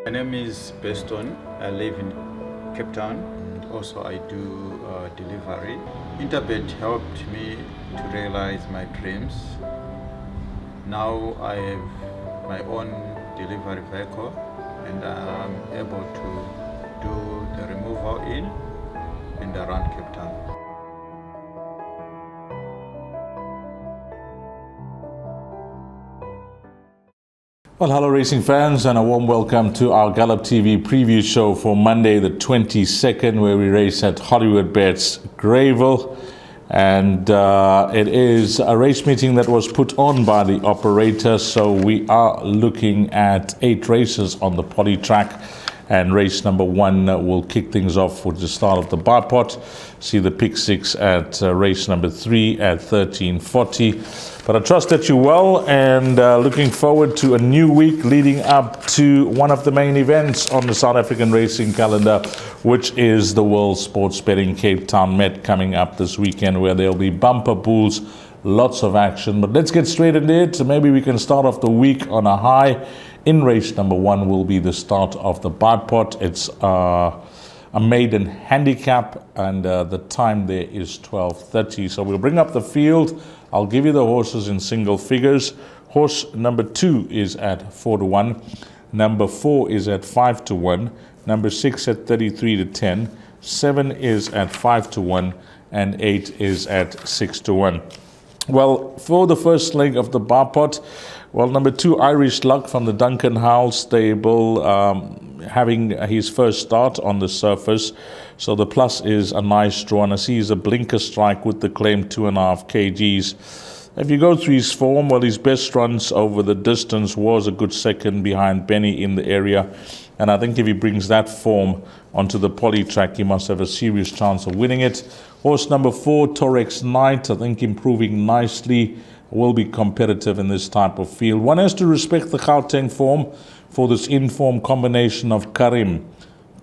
My name is Beston. I live in Cape Town. Also, I do delivery. Interbet helped me to realize my dreams. Now I have my own delivery vehicle and I'm able to do the removal in and around Cape Town. Well, hello racing fans and a warm welcome to our Gallop TV preview show for Monday the 22nd, where we race at Hollywoodbets Greyville. And it is a race meeting that was put on by the operator, so we are looking at 8 races on the poly track. And race number 1 will kick things off with the start of the bar pot. See the pick 6 at race number 3 at 13:40. But I trust that you're well and looking forward to a new week leading up to one of the main events on the South African racing calendar, which is the World Sports Betting Cape Town Met coming up this weekend, where there'll be bumper pools, lots of action. But let's get straight into it. So maybe we can start off the week on a high. In race number 1 will be the start of the bar pot. It's a maiden handicap, and the time there is 12:30. So we'll bring up the field. I'll give you the horses in single figures. Horse number 2 is at 4-1. Number 4 is at 5-1. Number 6 at 33-10. 7 is at 5-1. And 8 is at 6-1. Well, for the first leg of the bar pot, well, number 2, Irish Luck from the Duncan Howell stable, having his first start on the surface. So the plus is a nice draw, and I see he's a blinker strike with the claim 2.5 kgs. If you go through his form, well, his best runs over the distance was a good second behind Benny in the area. And I think if he brings that form onto the poly track, he must have a serious chance of winning it. Horse number 4, Torex Knight, I think improving nicely, will be competitive in this type of field. One has to respect the Gauteng form for this in-form combination of Karim,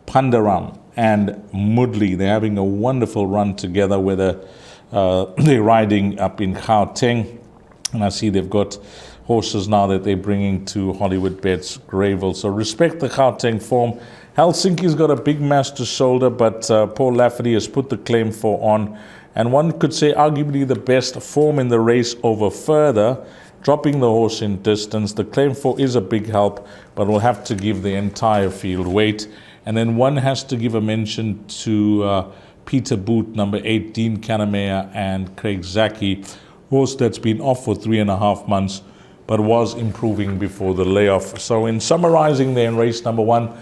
Pandaram and Mudley. They're having a wonderful run together, whether they're riding up in Gauteng. And I see they've got horses now that they're bringing to Hollywoodbets Greyville. So respect the Gauteng form. Helsinki's got a big mass to shoulder, but Paul Lafferty has put the claim 4 on. And one could say arguably the best form in the race over further, dropping the horse in distance. The claim 4 is a big help, but we'll have to give the entire field weight. And then one has to give a mention to Peter Boot, number 8, Dean Kanamea, and Craig Zaki, horse that's been off for 3.5 months, but was improving before the layoff. So in summarizing there in race number 1,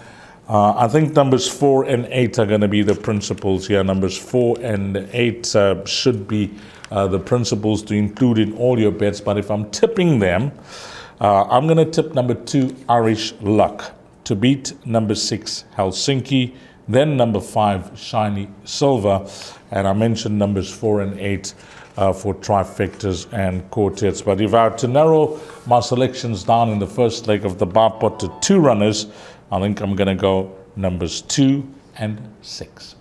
I think numbers 4 and 8 are going to be the principals here. Numbers 4 and 8 should be the principals to include in all your bets. But if I'm tipping them, I'm going to tip number 2, Irish Luck, to beat number 6, Helsinki, then number 5, Shiny Silver. And I mentioned numbers 4 and 8 for trifectas and quartets. But if I were to narrow my selections down in the first leg of the bar pot to 2 runners, I think I'm going to go numbers 2 and 6.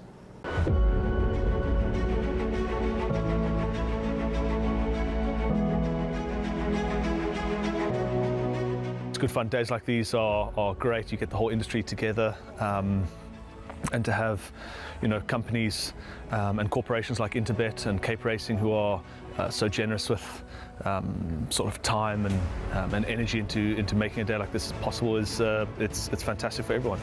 It's good fun. Days like these are great. You get the whole industry together, and to have, companies and corporations like Interbet and Cape Racing who are so generous with sort of time and energy into making a day like this possible is it's fantastic for everyone.